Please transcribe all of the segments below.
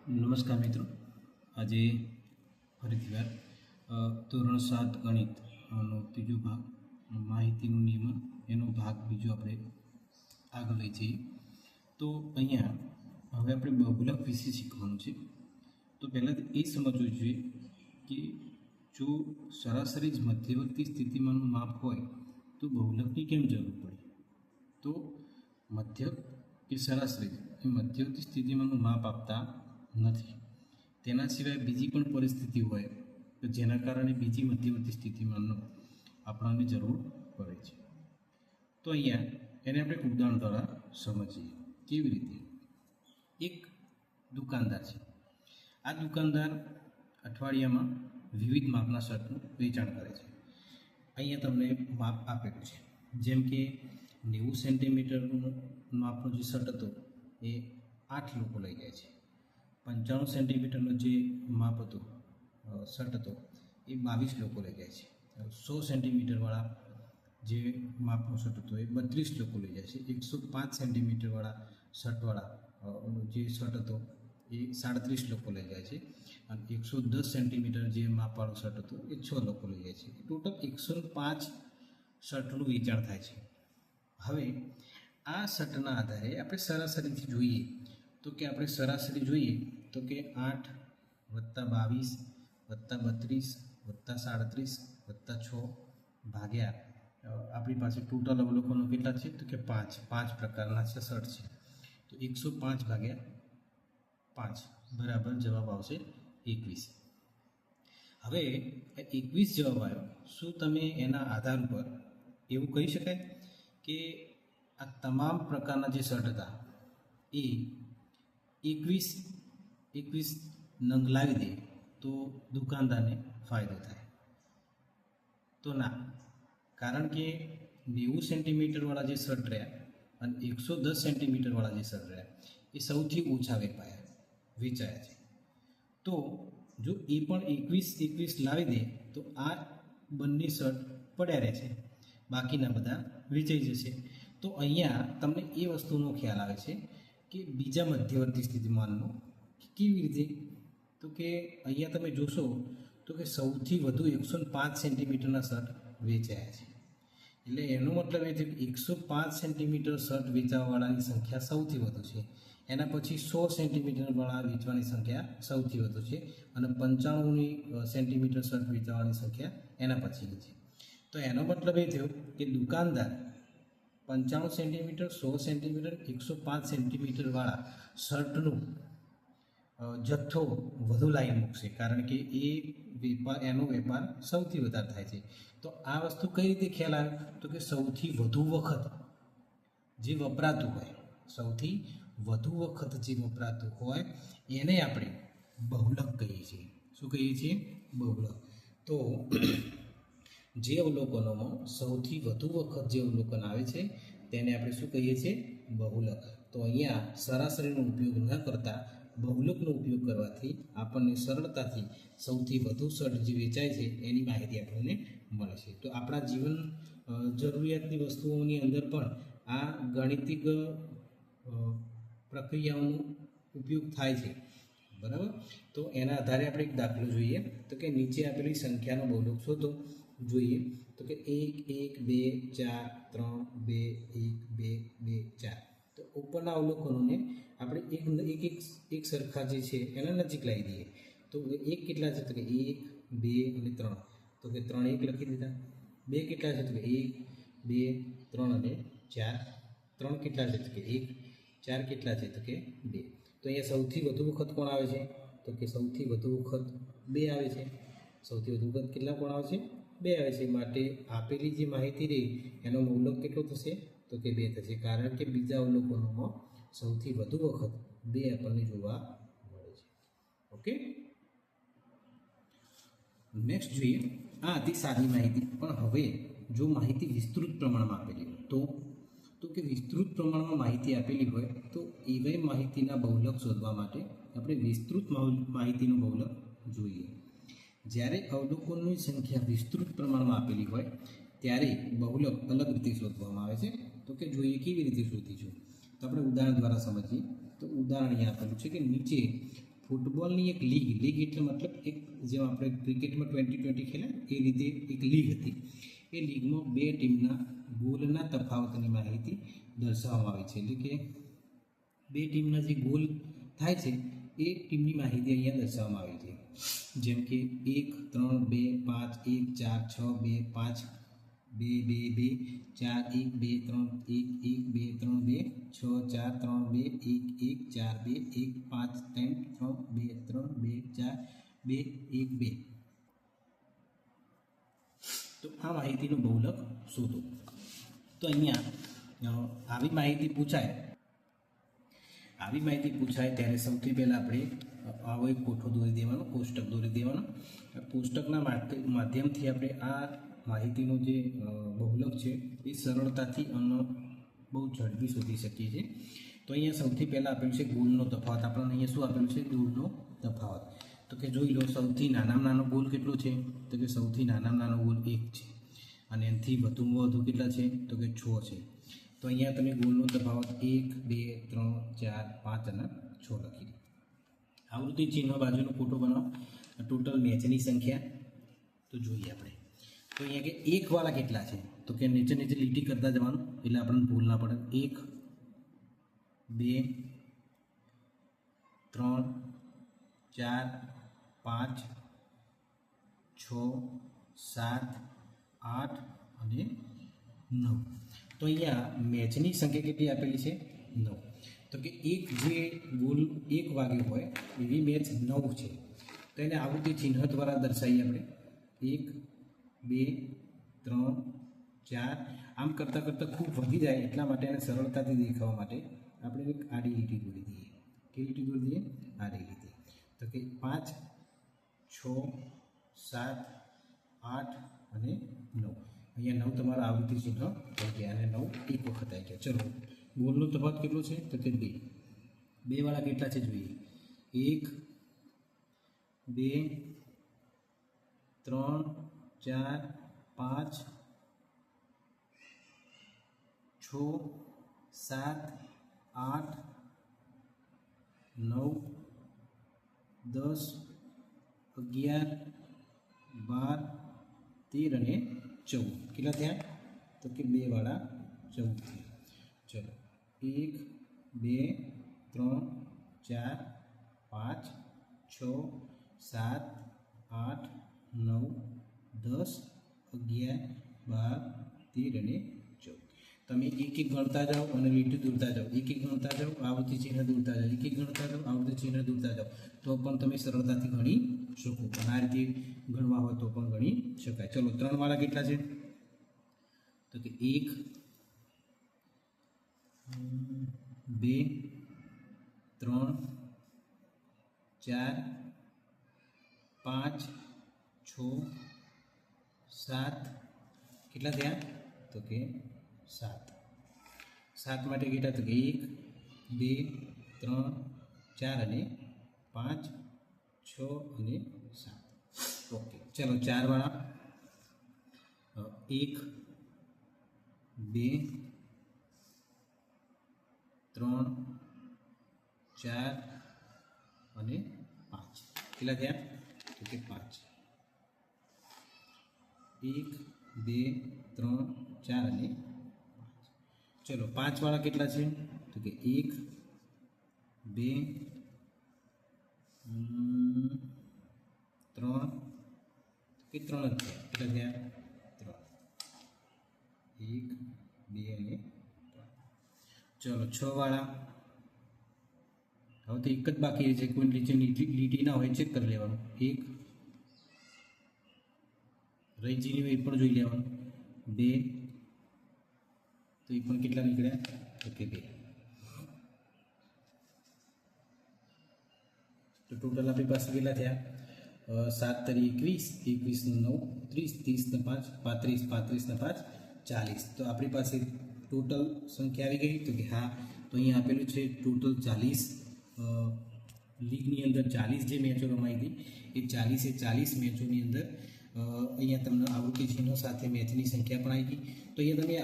નમસ્કાર મિત્રો, આજે ફરીથી વાર ધોરણ 7 ગણિતનો ત્રીજો ભાગ માહિતીનું નિયમન એનો ભાગ બીજો આપણે આગળ લઈ જઈએ. તો અહીંયા હવે આપણે બહુલક વિશે શીખવાનું છે. તો પહેલાં એ સમજવું જોઈએ કે જો સરાસરી જ મધ્યવર્તી સ્થિતિમાનનું માપ હોય તો બહુલકની કેમ જરૂર પડે. તો મધ્યક કે સરાસરી એ મધ્યવર્તી સ્થિતિમાનનું માપ આપતા નથી. તેના સિવાય બીજી પણ પરિસ્થિતિ હોય તો જેના કારણે બીજી મધ્યવર્તી સ્થિતિમાનનો આપણને જરૂર પડે છે. તો અહીંયા એને આપણે ઉદાહરણ દ્વારા સમજીએ. કેવી રીતે? એક દુકાનદાર છે. આ દુકાનદાર અઠવાડિયામાં વિવિધ માપના શર્ટનું વેચાણ કરે છે. અહીંયા તમને માપ આપેલું છે, જેમ કે 90 સેન્ટીમીટરનું માપનો જે શર્ટ હતો એ 8 લોકો લઈ જાય છે. 95 સેન્ટીમીટરનો જે માપ હતો શર્ટ હતો એ 22 લોકો લઈ જાય છે. 100 સેન્ટીમીટરવાળા જે માપનો શર્ટ હતો એ 32 લોકો લઈ જાય છે. 105 સેન્ટીમીટરવાળા શર્ટવાળા જે શર્ટ હતો એ 37 લોકો લઈ જાય છે. અને 110 સેન્ટીમીટર જે માપવાળો શર્ટ હતો એ 6 લોકો લઈ જાય છે. ટોટલ 105 શર્ટનું વેચાણ થાય છે. હવે આ શર્ટના આધારે આપણે સરાસરીથી જોઈએ તો કે આપણે સરાસરી જોઈએ તો કે 8 + 22 + 32 + 37 + 6 ભાગ્યા આપણી પાસે ટોટલ અવલોકનો કેટલા છે તો કે 5 પ્રકારના શર્ટ છે. તો 105 ભાગ્યા 5 બરાબર જવાબ આવશે 21. હવે 21 જવાબ આવ્યો. શું તમે એના આધાર ઉપર એવું કહી શકાય કે આ તમામ પ્રકારના જે શર્ટ હતા એ 21 નંગ લાવી દે તો દુકાનદારને ફાયદો થાય? તો ના, કારણ કે 90 સેન્ટીમીટરવાળા જે શર્ટ રહ્યા અને 110 સેન્ટીમીટરવાળા જે શર્ટ રહ્યા એ સૌથી ઓછા વેચાયા છે. તો જો એ પણ 21 લાવી દે તો આ બંને શર્ટ પડ્યા રહે છે, બાકીના બધા વેચાઈ જશે. તો અહીંયા તમને એ વસ્તુનો ખ્યાલ આવે છે કે બીજા મધ્યવર્તી સ્થિતિમાનનો કેવી રીતે. તો કે અહીંયા તમે જોશો તો કે સૌથી વધુ 105 સેન્ટીમીટરના શર્ટ વેચાયા છે. એટલે એનો મતલબ એ છે કે 105 સેન્ટીમીટર શર્ટ વેચાવાવાળાની સંખ્યા સૌથી વધુ છે. એના પછી 100 સેન્ટીમીટરવાળા વેચવાની સંખ્યા સૌથી વધુ છે અને 95 સેન્ટીમીટર શર્ટ વેચાવાની સંખ્યા એના પછીની છે. તો એનો મતલબ એ થયો કે દુકાનદાર 95 સેન્ટીમીટર, 100 સેન્ટીમીટર, 105 સેન્ટીમીટરવાળા શર્ટનું જથ્થો વધુ લાવી મૂકશે, કારણ કે એનો વેપાર સૌથી વધારે થાય છે. તો આ વસ્તુ કઈ રીતે ખ્યાલ આવે તો કે સૌથી વધુ વખત જે વપરાતું હોય, સૌથી વધુ વખત જે વપરાતું હોય એને આપણે બહુલક કહીએ છીએ. શું કહીએ છીએ? બહુલક. તો જે અવલોકનોમાં સૌથી વધુ વખત જે અવલોકન આવે છે તેને આપણે શું કહીએ છીએ? બહુલક. તો અહીંયા સરાસરીનો ઉપયોગ ન કરતા બહુલકનો ઉપયોગ કરવાથી આપણને સરળતાથી સૌથી વધુ શર્ટ જે વેચાય છે એની માહિતી આપણને મળે છે. તો આપણા જીવન જરૂરિયાતની વસ્તુઓની અંદર પણ આ ગાણિતિક પ્રક્રિયાઓનો ઉપયોગ થાય છે, બરાબર. તો એના આધારે આપણે એક દાખલો જોઈએ. તો કે નીચે આપેલી સંખ્યાનો બહુલક શોધો. જોઈએ તો કે 1 1 2 4 3 2 1 2 2 4. તો ઉપરના અવલોકનોને આપણે એક સરખા જે છે એના નજીક લાવી દઈએ. તો 1 કેટલા છે તો કે 1 2 અને 3. તો કે 3 1 લખી દીધા. 2 કેટલા છે તો કે 1 2 3 અને 4. 3 કેટલા છે તો કે 1. 4 કેટલા છે તો કે 2. તો અહીંયા સૌથી વધુ વખત કોણ આવે છે તો કે સૌથી વધુ વખત 2 આવે છે. સૌથી વધુ વખત કેટલા કોણ આવે છે? 2 આવે છે. માટે આપેલી જે માહિતી રહી એનો બહુલક કેટલો થશે તો કે 2 થશે, કારણ કે બીજા અવલોકનોમાં સૌથી વધુ વખત 2 આપણને જોવા મળે છે. ઓકે, નેક્સ્ટ જોઈએ. આ હતી સાદી માહિતી. પણ હવે જો માહિતી વિસ્તૃત પ્રમાણમાં આપેલી હોય તો કે વિસ્તૃત પ્રમાણમાં માહિતી આપેલી હોય તો એવી માહિતીના બહુલક શોધવા માટે આપણે વિસ્તૃત માહિતીનો બહુલક જોઈએ. જ્યારે અવલોકનોની સંખ્યા વિસ્તૃત પ્રમાણમાં આપેલી હોય ત્યારે બહુલક અલગ રીતે શોધવામાં આવે છે. તો કે જોઈએ કેવી રીતે શોધીશું. તો આપણે ઉદાહરણ દ્વારા સમજીએ. તો ઉદાહરણ અહીંયા આપેલું છે કે નીચે ફૂટબોલની એક લીગ એટલે મતલબ એક જેમ આપણે ક્રિકેટમાં 20-20 ખેલે એ રીતે એક લીગ હતી. એ લીગમાં બે ટીમના ગોલના તફાવતની માહિતી દર્શાવવામાં આવી છે. એટલે કે બે ટીમના જે ગોલ થાય છે એ ટીમની માહિતી અહીંયા દર્શાવવામાં આવી છે. જેમ કે 1, 3, 2, 5, 1, 4, 6, 2, 5, 2, 2, 2, 4, 1, 2, 3, 1, 1, 2, 3, 2, 6, 4, 3, 2, 1, 1, 4, 2, 1, 5, 3, 3, 2, 3, 2, 4, 2, 1, 2. તો આ માહિતીનું બહુલક શોધો. તો અહીંયા આવી માહિતી પૂછાય ત્યારે સૌથી પહેલાં આપણે આવો એક કોઠો દોરી દેવાનો, કોષ્ટક દોરી દેવાનો. કોષ્ટકના માધ્યમથી આપણે આ માહિતીનું જે બહુલક છે એ સરળતાથી અને બહુ ઝડપી શોધી શકીએ છીએ. તો અહીંયા સૌથી પહેલાં આપેલું છે ગોલનો તફાવત. આપણને અહીંયા શું આપેલું છે? ગોલનો તફાવત. તો કે જોઈ લો, સૌથી નાનામાં નાનો ગોલ કેટલો છે? તો કે સૌથી નાનામાં નાનો ગોલ 1 છે. અને એનાથી વધુમાં વધુ કેટલા છે? તો કે 6 છે. તો અહીંયા તમે ગોલનો તફાવત 1, 2, 3, 4, 5 અને 6 લખી દો. આવૃત્તિ ચિહ્ન બાજુનો ફોટો બનાવો. ટોટલ મેચની સંખ્યા તો જોઈએ આપણે. તો અહીંયા કે 1 વાળા કેટલા છે? તો કે નીચે લીટી કરતા જવાનું એટલે આપણને ભૂલ ના પડે. 1, 2, 3, 4, 5, 6, 7, 8 અને 9. તો અહીંયા મેચની સંખ્યા કેટલી આપેલી છે? 9. તો કે એક જે ગોલ 1 વાગ્યો હોય એવી મેચ 9 છે. તો એને આવૃત્તિ ચિહ્ન દ્વારા દર્શાવીએ આપણે. 1, 2, 3, 4 આમ કરતાં કરતાં ખૂબ વધી જાય એટલા માટે એને સરળતાથી દેખાવા માટે આપણે એક આડી લીટી દોરી દઈએ. કેવી લીટી દોરી દઈએ? આડી લીટી. તો કે 5, 6, 7, 8 અને 9. અહીંયા 9 તમારા આવૃત્તિ ચિહ્ન થઈ ગયા અને 9 એક વખત આવી ગયા. ચલો, ગોલનો તફાવત કેટલો છે? તો કે 2. 2 વાળા કેટલા છે જોઈએ? 1, 2, 3, 4, 5, 6, 7, 8, 9, 10, 11, 12, 13 અને 14. કેટલા થયા? તો કે 2 વાળા 14 થયા. ચલો, 1, 2, 3, 4, 5, 6, 7, 8, 9, 10, 11, 12, 13 અને 14. તમે એક ગણતા જાઓ અને લીટી દોરતા જાઓ, એક ગણતા જાઓ, આવૃત્તિ ચિહ્ન દોરતા જાઓ, એક ગણતા જાઓ, આવૃત્તિ ચિહ્ન દોરતા જાઓ, તો પણ તમે સરળતાથી ગણી શકો. પણ આ રીતે ગણવા હોય તો પણ ગણી શકાય. ચલો, 3 વાળા કેટલા છે? તો કે 1, 2, 3, 4, 5, 6, 7. કેટલા થયા? તો કે 7. 7 માટે કેટલા? તો કે 1, 2, 3, 4 અને 5, 6 અને 7. ઓકે, ચલો 4 વાળા 1, 2, 3, 4 અને 5. કેટલા થયા? તો કે 5. 1, 2, 3, 4 અને 5. ચલો, 5 વાળા કેટલા છે? તો કે 1, 2, 3, કે 3 જ થયા. કેટલા થયા? 3. 1, 2 અને 3. ચલો, 6 વાળા હવે તો એક જ બાકી છે. કોઈ નીચે લીટી ના હોય ચેક કરી લેવાનું. 1 રહીજીની હોય એ પણ જોઈ લેવાનું. 2 તો એ પણ કેટલા નીકળ્યા? તો કે 2. તો ટોટલ આપણી પાસે કેટલા થયા? 7 તરી 21, 21 ને 9, 30, 30 ને 5, 35, 35 ને 5, 40. તો આપણી પાસે ટોટલ સંખ્યા આવી ગઈ. તો કે હા, તો અહીંયા આપેલું છે ટોટલ 40. લીગની અંદર 40 જે મેચો રમાઈ હતી એ 40 મેચોની અંદર અહીંયા તમને આવૃત્તિ ચિહ્નો સાથે મેચની સંખ્યા પણ આવી ગઈ. તો અહીંયા તમે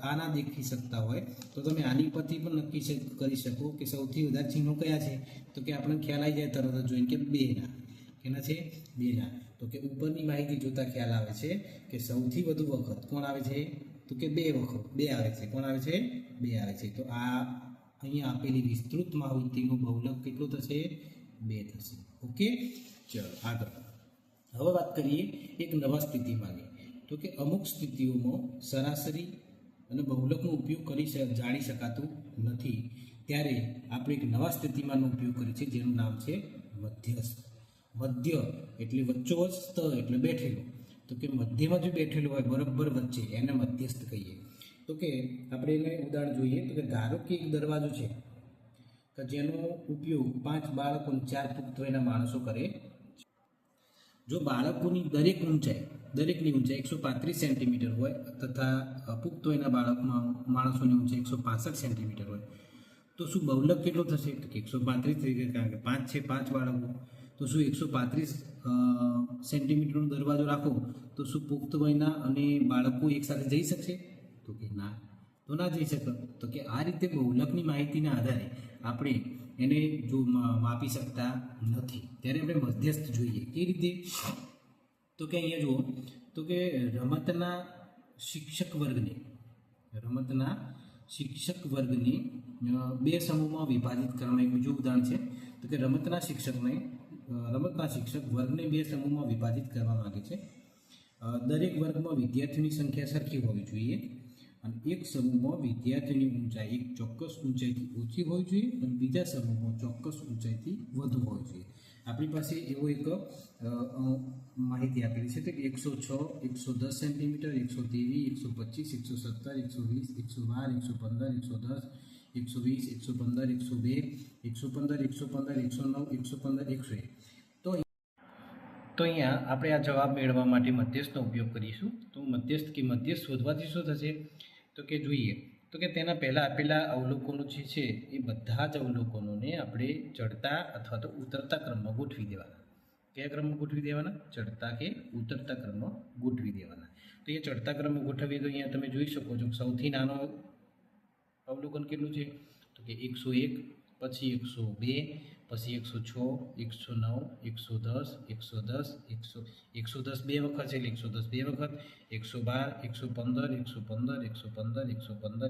આ ના દેખી શકતા હોય તો તમે આની પરથી પણ નક્કી કરી શકો કે સૌથી વધારે ચિહ્નો કયા છે. તો કે આપણને ખ્યાલ આવી જાય તરત જ જોઈને કે 2ના. કેના છે? 2ના. તો કે ઉપરની માહિતી જોતા ખ્યાલ આવે છે કે સૌથી વધુ વખત કોણ આવે છે? તો કે 2 વખત 2 આવે છે. કોણ આવે છે? 2 આવે છે. તો આ અહીંયા આપેલી વિસ્તૃત માહિતીનું બહુલક કેટલું થશે? 2 થશે. ઓકે, ચલો આગળ. હવે વાત કરીએ એક નવા સ્થિતિમાનની. તો કે અમુક સ્થિતિઓમાં સરાસરી અને બહુલકનો ઉપયોગ જાણી શકાતું નથી, ત્યારે આપણે એક નવા સ્થિતિમાનનો ઉપયોગ કરીએ છીએ જેનું નામ છે મધ્યસ્થ. મધ્ય એટલે વચ્ચોવચ, સ્થ એટલે બેઠેલો. તો કે મધ્યમાં જો બેઠેલો હોય બરાબર વચ્ચે એને મધ્યસ્થ કહીએ. તો કે આપણે એને ઉદાહરણ જોઈએ તો કે ધારો કે એક દરવાજો છે કે જેનો ઉપયોગ 5 બાળકો અને 4 પુખ્ત વયના માણસો કરે. જો બાળકોની દરેકની ઊંચાઈ 135 સેન્ટીમીટર હોય તથા પુખ્ત વયના માણસોની ઊંચાઈ 165 સેન્ટીમીટર હોય તો શું બહુલક કેટલો થશે? તો કે 135 થઈ ગયો, કારણ કે 5 છે, 5 બાળકો. તો શું 135 સેન્ટીમીટરનો દરવાજો રાખો તો શું પુખ્ત વયના અને બાળકો એકસાથે જઈ શકશે? તો કે ના, તો ના જઈ શકે. તો કે આ રીતે બહુલકની માહિતીના આધારે આપણે એને જો માપી શકતા નથી, ત્યારે આપણે મધ્યસ્થ જોઈએ. એ રીતે તો કે અહીંયા જુઓ તો કે રમતના શિક્ષક વર્ગને 2 સમૂહમાં વિભાજિત કરવાનું એક બીજું ઉદાહરણ છે. તો કે રમતના શિક્ષક વર્ગને 2 સમૂહમાં વિભાજિત કરવા માંગે છે. દરેક વર્ગમાં વિદ્યાર્થીઓની સંખ્યા સરખી હોવી જોઈએ અને એક સમૂહમાં વિદ્યાર્થીઓની ઊંચાઈ એક ચોક્કસ ઊંચાઈથી ઓછી હોવી જોઈએ અને બીજા સમૂહમાં ચોક્કસ ઊંચાઈથી વધુ હોવી જોઈએ. આપણી પાસે એવો એક માહિતી આપેલી છે કે 106, 110 સેન્ટીમીટર, 123, 125, 117, 120, 112, 115, 110, 120, 115, 102, 115, 109, 115, 101. તો અહીંયા આપણે આ જવાબ મેળવવા માટે મધ્યસ્થનો ઉપયોગ કરીશું. તો મધ્યસ્થ શોધવાથી શું થશે? તો કે જોઈએ તો કે તેના પહેલાં આપેલા અવલોકનો જે છે એ બધા જ અવલોકનોને આપણે ચડતા અથવા તો ઉતરતા ક્રમમાં ગોઠવી દેવાના. કયા ક્રમમાં ગોઠવી દેવાના? ચડતા કે ઉતરતા ક્રમમાં ગોઠવી દેવાના. તો એ ચડતા ક્રમમાં ગોઠવીએ તો અહીંયા તમે જોઈ શકો છો સૌથી નાનો અવલોકન કેટલું છે? તો કે 101, પછી 102, પછી 106, 109, 110, 110 2 વખત છે એટલે 110 2 વખત, 112, 115,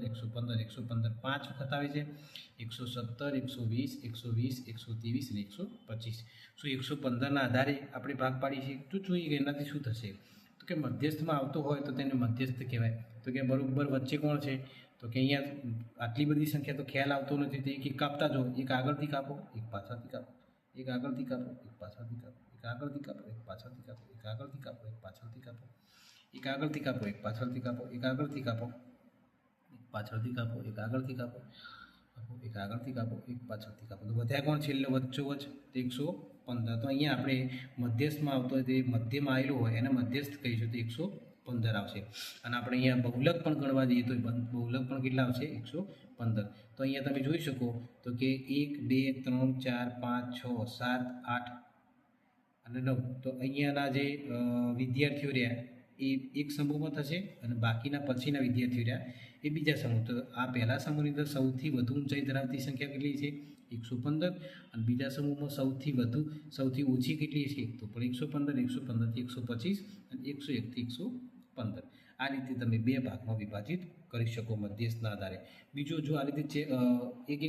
115, 5 વખત આવે છે, 117, 120, 120, 123 અને 125. શું 115ના આધારે આપણે ભાગ પાડીએ છીએ? તો જોઈએ કે એનાથી શું થશે. તો કે મધ્યસ્થમાં આવતો હોય તો તેને મધ્યસ્થ કહેવાય. તો કે બરાબર વચ્ચે કોણ છે? તો કે અહીંયા આટલી બધી સંખ્યા તો ખ્યાલ આવતો નથી. તો એક કાપતા જો, એક આગળથી કાપો, એક પાછળથી કાપો, એક આગળથી કાપો, એક પાછળથી કાપો, એક આગળથી કાપો, એક પાછળથી કાપો, એક આગળથી કાપો, એક પાછળથી કાપો, એક આગળથી કાપો, એક પાછળથી કાપો, એક આગળથી કાપો, એક પાછળથી કાપો, એક આગળથી કાપો, એક આગળથી કાપો, એક પાછળથી કાપો. તો બધા કોણ છેલ્લે વચ્ચોવચ 115. તો અહીંયા આપણે મધ્યસ્થમાં આવતો હોય તે મધ્યમાં આવેલું હોય એને મધ્યસ્થ કહીશું તો 115 આવશે. અને આપણે અહીંયા બહુલક પણ ગણવા જઈએ તો બહુલક પણ કેટલા આવશે? 115. તો અહીંયા તમે જોઈ શકો તો કે 1, 2, 3, 4, 5, 6, 7, 8 અને 9. તો અહીંયાના જે વિદ્યાર્થીઓ રહ્યા એ એક સમૂહમાં થશે અને બાકીના પછીના વિદ્યાર્થીઓ રહ્યા એ બીજા સમૂહ. તો આ પહેલા સમૂહની અંદર સૌથી વધુ ઊંચાઈ ધરાવતી સંખ્યા કેટલી છે? 115. અને બીજા સમૂહમાં સૌથી ઓછી કેટલી છે? તો પણ 115, 115થી 125 અને 101થી 115. આ રીતે તમે 2 ભાગમાં વિભાજિત કરી શકો મધ્યસ્થના આધારે. બીજું જો આ રીતે એક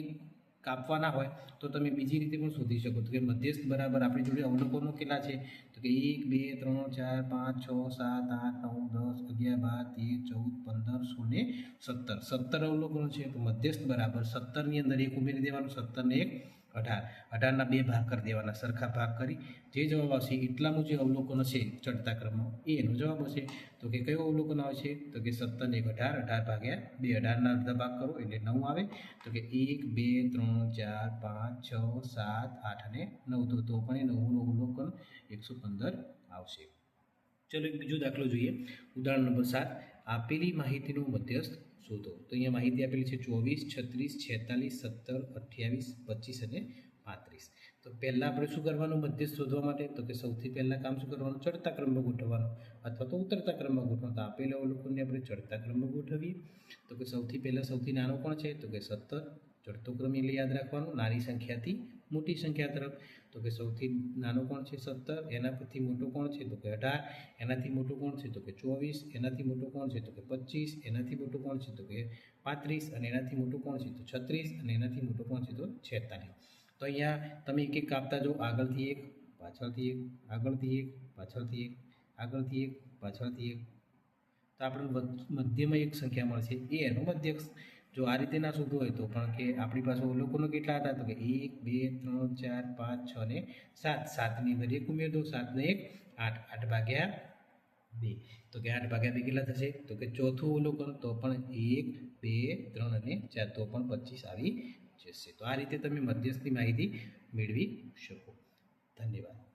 કાપવાના હોય તો તમે બીજી રીતે પણ શોધી શકો. તો કે મધ્યસ્થ બરાબર આપણી જોડે અવલોકનો કેટલા છે? તો કે 1, 2, 3, 4, 5, 6, 7, 8, 9, 10, 11, 12, 13, 14, 15, 16, 17. 17 અવલોકનો છે. તો મધ્યસ્થ બરાબર 17ની અંદર 1 ઉમેરી દેવાનું, 17 ને 1 18. 18ના 2 ભાગ કરી દેવાના, સરખા ભાગ કરી જે જવાબ આવશે એટલાનું જે અવલોકનો છે ચડતા ક્રમમાં એનો જવાબ હશે. તો કે કયો અવલોકન આવે છે? તો કે 17 ને 1 18, 18 ભાગ્યા 2, 18ના અડધા ભાગ કરો એટલે 9 આવે. તો કે 1, 2, 3, 4, 5, 6, 7, 8 અને 9. તો પણ એ 9નું અવલોકન 115 આવશે. ચલો એક બીજો દાખલો જોઈએ. ઉદાહરણ નંબર 7. આપેલી માહિતીનું મધ્યસ્થ શોધો. તો અહીંયા માહિતી આપેલી છે 24, 36, 46, 17, 28, 25 અને 35. તો પહેલાં આપણે શું કરવાનું મધ્યસ્થ શોધવા માટે? તો કે સૌથી પહેલાં કામ શું કરવાનું? ચડતા ક્રમમાં ગોઠવવાનું અથવા તો ઉતરતા ક્રમમાં ગોઠવવાનું. તો આપેલા અવલોકનને આપણે ચડતા ક્રમમાં ગોઠવીએ. તો કે સૌથી પહેલાં સૌથી નાનો કોણ છે? તો કે 17. ચડતો ક્રમ એટલે યાદ રાખવાનું નાની સંખ્યાથી મોટી સંખ્યા તરફ. તો કે સૌથી નાનો કોણ છે? 17. એના પરથી મોટો કોણ છે? તો કે 18. એનાથી મોટો કોણ છે? તો કે 24. એનાથી મોટો કોણ છે? તો કે 25. એનાથી મોટો કોણ છે? તો કે 35. અને એનાથી મોટો કોણ છે? તો 36. અને એનાથી મોટો કોણ છે? તો 46. તો અહીંયા તમે એક એક કાપતા જાઓ. આગળથી એક, પાછળથી એક, આગળથી એક, પાછળથી એક, આગળથી એક, પાછળથી એક. તો આપણે મધ્યમાં એક સંખ્યા મળશે એ એનો મધ્યક. જો આ રીતે ના શોધવું હોય તો પણ કે આપણી પાસે અવલોકનો કેટલા હતા? તો કે 1, 2, 3, 4, 5, 6 અને 7. 7ની અંદર 1 ઉમેર દો. 7 ને 1 8. 8 ભાગ્યા 2. તો કે 8 ભાગ્યા 2 કેટલા થશે? તો કે ચોથું અવલોકન તો પણ 1, 2, 3 અને 4 તો પણ 25 આવી જશે. તો આ રીતે તમે મધ્યસ્થની માહિતી મેળવી શકો. ધન્યવાદ.